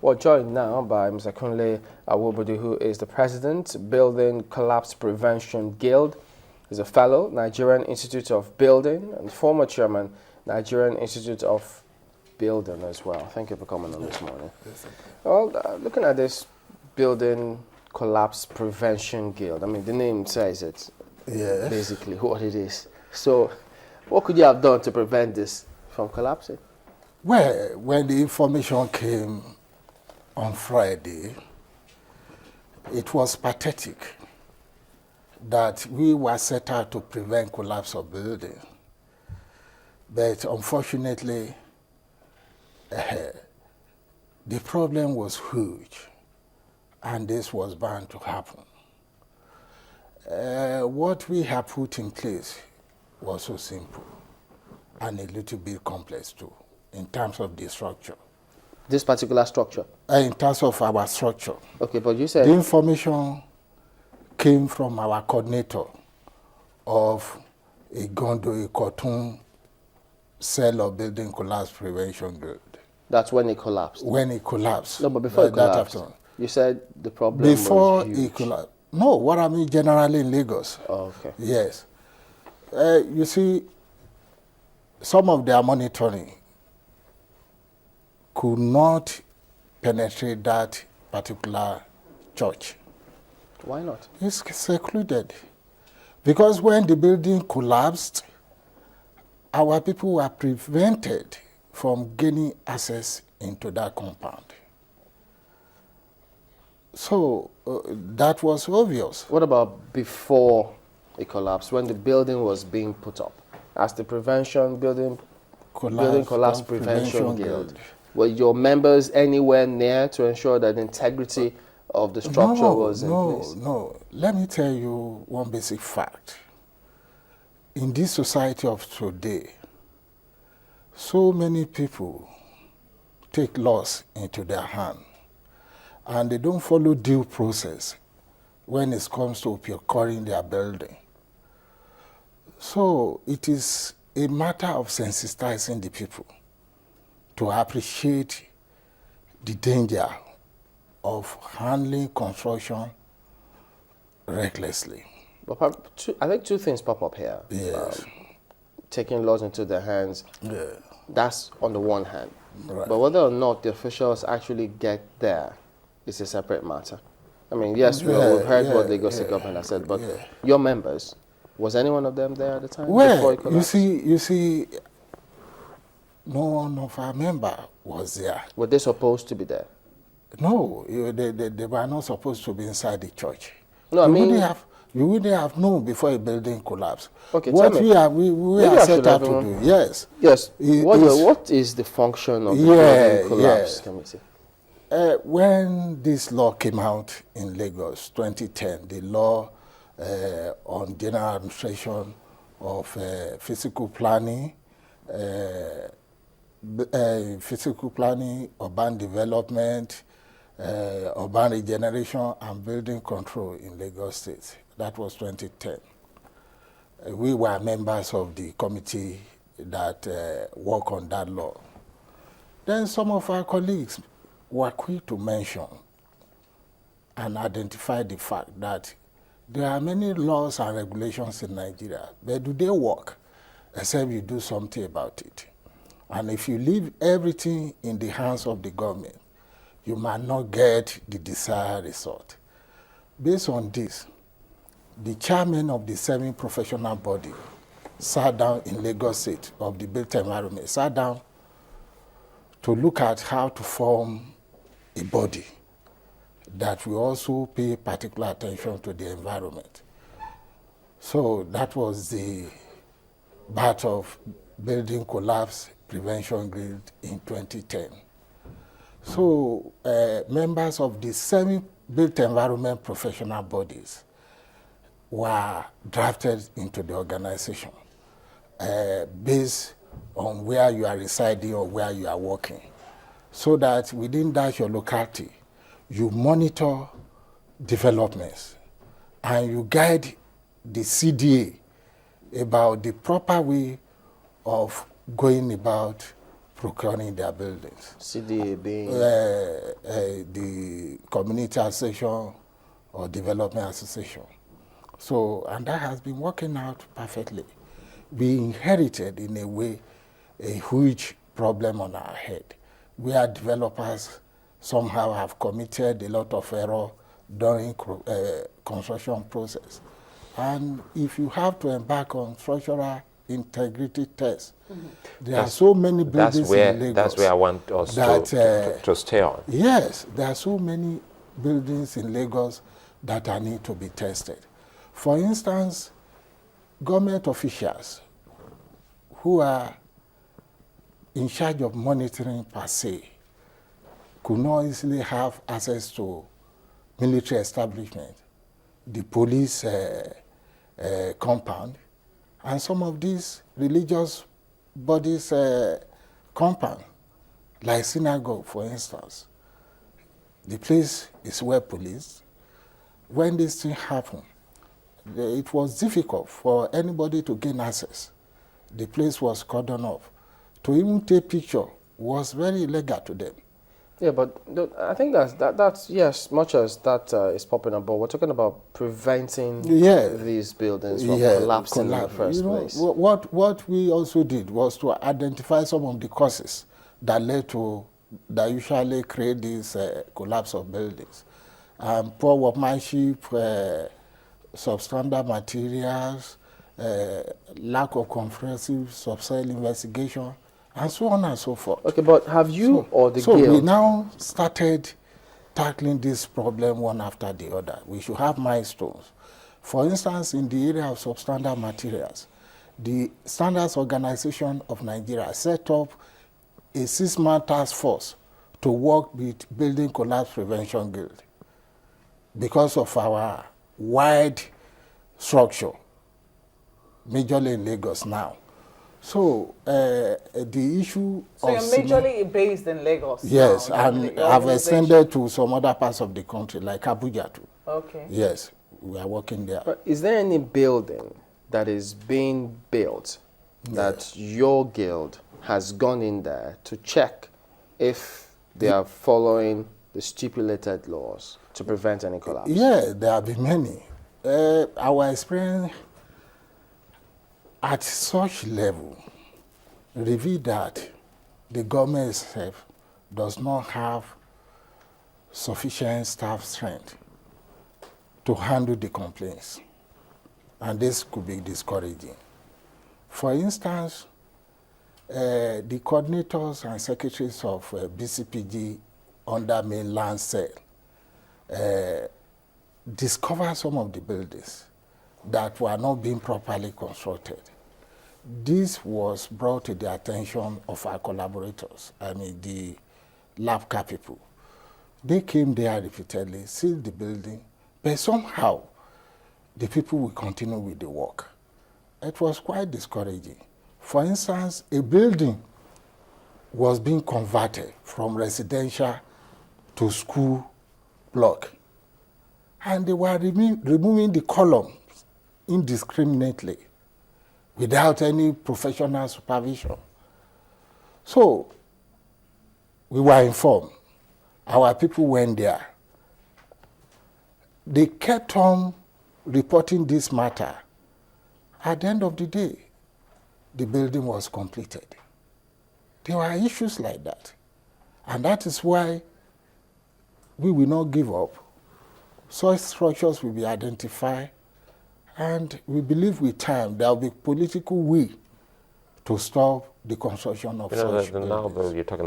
Well, joined now by Mr. Kunle Awobodu, who is the president, Building Collapse Prevention Guild. He's a fellow, Nigerian Institute of Building, and former chairman, Nigerian Institute of Building as well. Thank you for coming on this morning. Well, looking at this Building Collapse Prevention Guild, I mean, the name says it, basically what it is. So, what could you have done to prevent this from collapsing? Well, when the information came on Friday, it was pathetic that we were set out to prevent collapse of building. But unfortunately, the problem was huge, and this was bound to happen. What we have put in place was so simple and a little bit complex too, in terms of the structure. This particular structure? In terms of our structure. Okay, but you said... The information came from our coordinator of a Kotun cell of building collapse prevention group. That's when it collapsed? When it collapsed. No, but before it collapsed, you said the problem before was huge. It collapsed. No, what I mean generally in Lagos. Oh, okay. Yes. You see, some of their monitoring could not penetrate that particular church. Why not? It's secluded. Because when the building collapsed, our people were prevented from gaining access into that compound. So that was obvious. What about before it collapsed, when the building was being put up? As the building collapse prevention guild, were your members anywhere near to ensure that the integrity of the structure was in place? No. Let me tell you one basic fact. In this society of today, so many people take laws into their hand, and they don't follow due process when it comes to procuring their building. So it is a matter of sensitizing the people to appreciate the danger of handling construction recklessly. But I think two things pop up here. Yes. Taking laws into their hands, that's on the one hand. Right. But whether or not the officials actually get there is a separate matter. I mean, yes, we've heard what the Lagos government has said, but your members, was any one of them there at the time? Well, you see, no one of our members was there. Were they supposed to be there? No, they were not supposed to be inside the church. No, I mean... You wouldn't have known before a building collapsed. Okay, what tell we are set out to do, yes. Yes, what is the function of the building collapse committee? When this law came out in Lagos, 2010, the law on general administration of physical planning, urban development, urban regeneration, and building control in Lagos State. That was 2010. We were members of the committee that worked on that law. Then some of our colleagues were quick to mention and identify the fact that there are many laws and regulations in Nigeria, but do they work except you do something about it? And if you leave everything in the hands of the government, you might not get the desired result. Based on this, the chairman of the 7 professional body sat down in Lagos State of the built environment, sat down to look at how to form a body that will also pay particular attention to the environment. So that was the birth of Building Collapse Prevention Guild in 2010. So members of the 7 built environment professional bodies were drafted into the organization based on where you are residing or where you are working, so that within that your locality, you monitor developments and you guide the CDA about the proper way of going about procuring their buildings. CDA being? the community association or development association. So, and that has been working out perfectly. We inherited, in a way, a huge problem on our head. We are developers somehow have committed a lot of error during construction process. And if you have to embark on structural integrity tests, there are so many buildings in Lagos. That's where I want us to stay on. Yes, there are so many buildings in Lagos that need to be tested. For instance, government officials who are in charge of monitoring per se could not easily have access to military establishment, the police compound, and some of these religious bodies compound, like synagogue, for instance. The place is well policed. When this thing happened, it was difficult for anybody to gain access. The place was cordoned off. To even take picture was very illegal to them. Yeah, but I think that's yes, much as that is popping up, but we're talking about preventing these buildings from collapsing in the first place. What we also did was to identify some of the causes that led to, that usually create this collapse of buildings. Poor workmanship, substandard materials, lack of comprehensive subsoil investigation, and so on and so forth. Okay, but have you or the guild... So we guild... now started tackling this problem one after the other. We should have milestones. For instance, in the area of substandard materials, the Standards Organization of Nigeria set up a 6-man task force to work with Building Collapse Prevention Guild because of our wide structure, majorly in Lagos now. So the issue So you're majorly based in Lagos? Yes, now, and I've extended to some other parts of the country, like Abuja too. Okay. Yes, we are working there. But is there any building that is being built that your guild has gone in there to check if they are following the stipulated laws to prevent any collapse? Yeah, there have been many. Our experience at such level revealed that the government itself does not have sufficient staff strength to handle the complaints. And this could be discouraging. For instance, the coordinators and secretaries of BCPG under mainland cell discovered some of the buildings that were not being properly constructed. This was brought to the attention of our collaborators, I mean the LAPCA people. They came there repeatedly, sealed the building, but somehow the people will continue with the work. It was quite discouraging. For instance, a building was being converted from residential to school block, and they were removing the columns indiscriminately without any professional supervision. So we were informed. Our people went there. They kept on reporting this matter. At the end of the day, the building was completed. There were issues like that. And that is why we will not give up. Such structures will be identified, and we believe with time there will be political will to stop the construction of such buildings. Now, though, you're talking